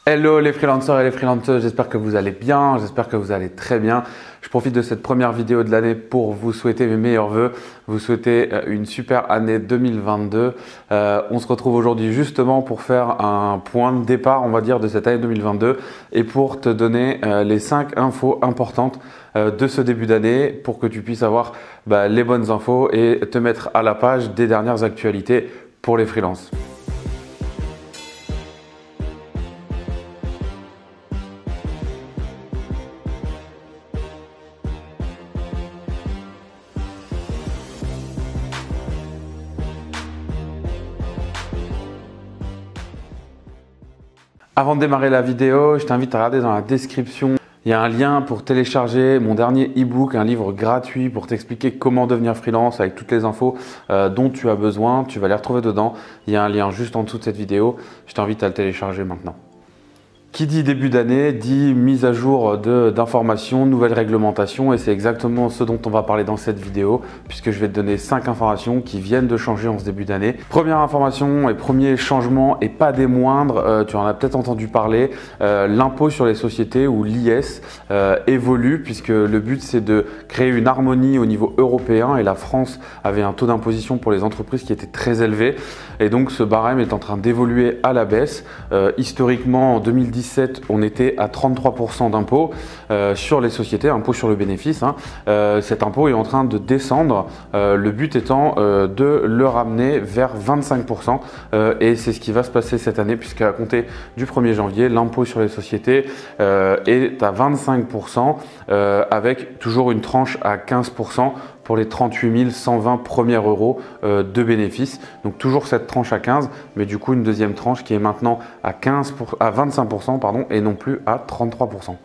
Hello les freelancers et les freelanceuses, j'espère que vous allez bien, j'espère que vous allez très bien. Je profite de cette première vidéo de l'année pour vous souhaiter mes meilleurs vœux, vous souhaiter une super année 2022. On se retrouve aujourd'hui justement pour faire un point de départ, on va dire, de cette année 2022 et pour te donner les 5 infos importantes de ce début d'année pour que tu puisses avoir les bonnes infos et te mettre à la page des dernières actualités pour les freelances. Avant de démarrer la vidéo, je t'invite à regarder dans la description. Il y a un lien pour télécharger mon dernier e-book, un livre gratuit pour t'expliquer comment devenir freelance avec toutes les infos dont tu as besoin. Tu vas les retrouver dedans. Il y a un lien juste en dessous de cette vidéo. Je t'invite à le télécharger maintenant. Qui dit début d'année dit mise à jour d'informations, nouvelles réglementations et c'est exactement ce dont on va parler dans cette vidéo puisque je vais te donner 5 informations qui viennent de changer en ce début d'année. Première information et premier changement et pas des moindres, tu en as peut-être entendu parler, l'impôt sur les sociétés ou l'IS évolue puisque le but c'est de créer une harmonie au niveau européen et la France avait un taux d'imposition pour les entreprises qui était très élevé et donc ce barème est en train d'évoluer à la baisse. Historiquement en 2017 on était à 33% d'impôt sur les sociétés, impôt sur le bénéfice. Cet impôt est en train de descendre, le but étant de le ramener vers 25% et c'est ce qui va se passer cette année puisqu'à compter du 1er janvier, l'impôt sur les sociétés est à 25% avec toujours une tranche à 15% pour les 38 120 premiers euros de bénéfices. Donc toujours cette tranche à 15, mais du coup une deuxième tranche qui est maintenant à 25% et non plus à 33%.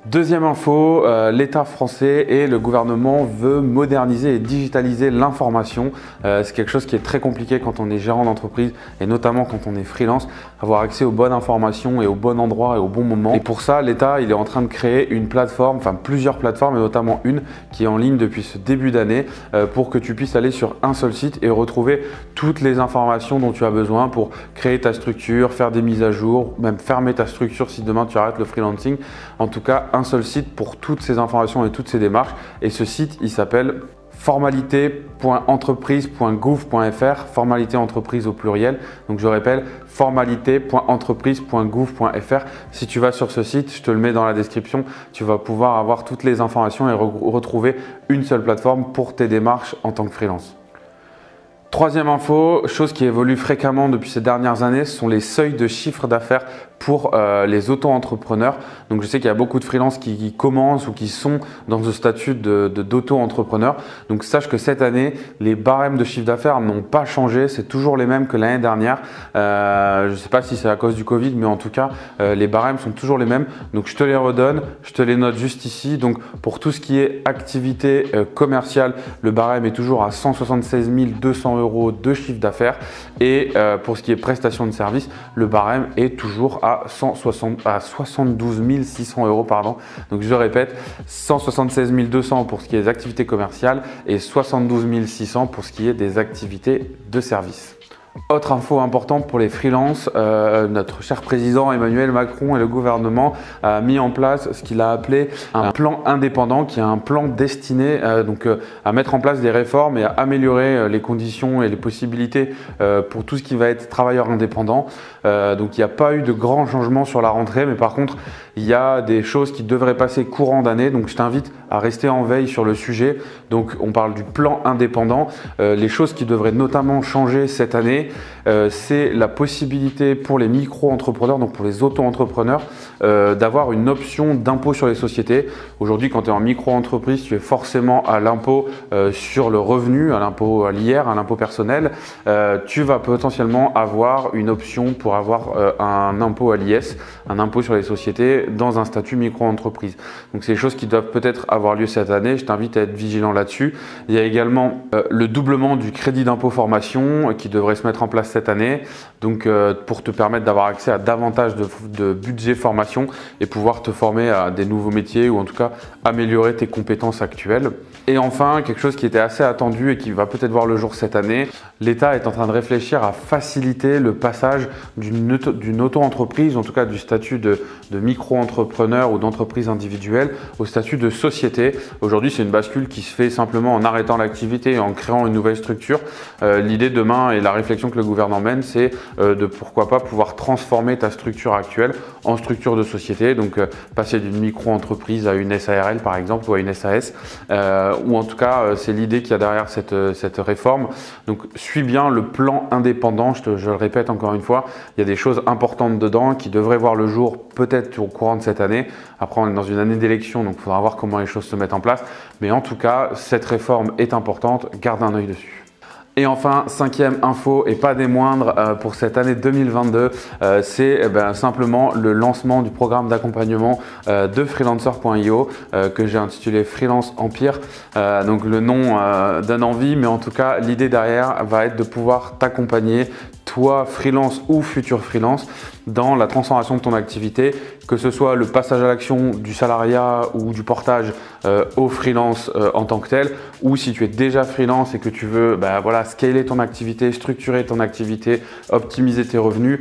Deuxième info, l'État français et le gouvernement veut moderniser et digitaliser l'information. C'est quelque chose qui est très compliqué quand on est gérant d'entreprise et notamment quand on est freelance, avoir accès aux bonnes informations et au bon endroit et au bon moment. Et pour ça, l'État il est en train de créer une plateforme, enfin plusieurs plateformes et notamment une qui est en ligne depuis ce début d'année pour que tu puisses aller sur un seul site et retrouver toutes les informations dont tu as besoin pour créer ta structure, faire des mises à jour, même fermer ta structure si demain tu arrêtes le freelancing. En tout cas, un seul site pour toutes ces informations et toutes ces démarches et ce site il s'appelle formalité.entreprise.gouv.fr, formalité entreprise au pluriel. Donc je répète, formalité.entreprise.gouv.fr. Si tu vas sur ce site, je te le mets dans la description, tu vas pouvoir avoir toutes les informations et retrouver une seule plateforme pour tes démarches en tant que freelance. Troisième info, chose qui évolue fréquemment depuis ces dernières années, ce sont les seuils de chiffre d'affaires pour les auto-entrepreneurs. Donc je sais qu'il y a beaucoup de freelances qui commencent ou qui sont dans ce statut d'auto-entrepreneur. Donc sache que cette année, les barèmes de chiffre d'affaires n'ont pas changé, c'est toujours les mêmes que l'année dernière. Je ne sais pas si c'est à cause du Covid, mais en tout cas, les barèmes sont toujours les mêmes. Donc je te les redonne, je te les note juste ici. Donc pour tout ce qui est activité commerciale, le barème est toujours à 176 200 euros de chiffre d'affaires et pour ce qui est prestation de service, le barème est toujours à 72 600 euros. Donc je répète, 176 200 pour ce qui est des activités commerciales et 72 600 pour ce qui est des activités de service. Autre info importante pour les freelances, notre cher président Emmanuel Macron et le gouvernement a mis en place ce qu'il a appelé un plan indépendant qui est un plan destiné à mettre en place des réformes et à améliorer les conditions et les possibilités pour tout ce qui va être travailleur indépendant. Donc il n'y a pas eu de grands changements sur la rentrée, mais par contre il y a des choses qui devraient passer courant d'année. Donc je t'invite à rester en veille sur le sujet. Donc on parle du plan indépendant. Les choses qui devraient notamment changer cette année, c'est la possibilité pour les micro-entrepreneurs, donc pour les auto-entrepreneurs, d'avoir une option d'impôt sur les sociétés. Aujourd'hui, quand tu es en micro-entreprise, tu es forcément à l'impôt sur le revenu, à l'impôt à l'IR, à l'impôt personnel. Tu vas potentiellement avoir une option pour avoir un impôt à l'IS, un impôt sur les sociétés dans un statut micro-entreprise. Donc c'est des choses qui doivent peut-être avoir lieu cette année. Je t'invite à être vigilant là-dessus. Il y a également le doublement du crédit d'impôt formation qui devrait se mettre mettre en place cette année, donc pour te permettre d'avoir accès à davantage de budget formation et pouvoir te former à des nouveaux métiers ou en tout cas améliorer tes compétences actuelles. Et enfin, quelque chose qui était assez attendu et qui va peut-être voir le jour cette année, l'État est en train de réfléchir à faciliter le passage d'une auto-entreprise, en tout cas du statut de micro-entrepreneur ou d'entreprise individuelle au statut de société. Aujourd'hui, c'est une bascule qui se fait simplement en arrêtant l'activité et en créant une nouvelle structure. L'idée demain et la réflexion que le gouvernement mène, c'est de pourquoi pas pouvoir transformer ta structure actuelle en structure de société, donc passer d'une micro-entreprise à une SARL par exemple ou à une SAS, ou en tout cas c'est l'idée qu'il y a derrière cette réforme. Donc suis bien le plan indépendant, je le répète encore une fois, il y a des choses importantes dedans qui devraient voir le jour peut-être au courant de cette année. Après on est dans une année d'élection, donc il faudra voir comment les choses se mettent en place, mais en tout cas cette réforme est importante, garde un œil dessus. Et enfin, cinquième info et pas des moindres pour cette année 2022, c'est simplement le lancement du programme d'accompagnement de freelancer.io que j'ai intitulé Freelance Empire. Donc le nom donne envie, mais en tout cas l'idée derrière va être de pouvoir t'accompagner, toi freelance ou futur freelance, dans la transformation de ton activité, que ce soit le passage à l'action du salariat ou du portage au freelance en tant que tel, ou si tu es déjà freelance et que tu veux scaler ton activité, structurer ton activité, optimiser tes revenus,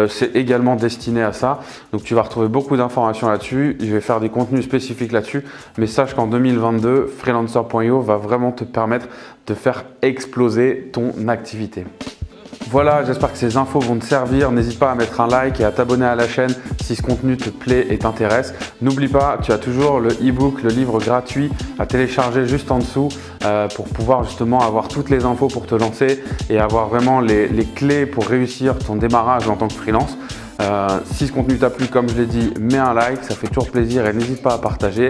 c'est également destiné à ça. Donc tu vas retrouver beaucoup d'informations là-dessus, je vais faire des contenus spécifiques là-dessus, mais sache qu'en 2022, freelancer.io va vraiment te permettre de faire exploser ton activité. Voilà, j'espère que ces infos vont te servir. N'hésite pas à mettre un like et à t'abonner à la chaîne si ce contenu te plaît et t'intéresse. N'oublie pas, tu as toujours le e-book, le livre gratuit à télécharger juste en dessous pour pouvoir justement avoir toutes les infos pour te lancer et avoir vraiment les clés pour réussir ton démarrage en tant que freelance. Si ce contenu t'a plu, comme je l'ai dit, mets un like, ça fait toujours plaisir et n'hésite pas à partager.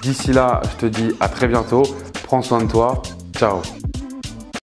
D'ici là, je te dis à très bientôt. Prends soin de toi. Ciao.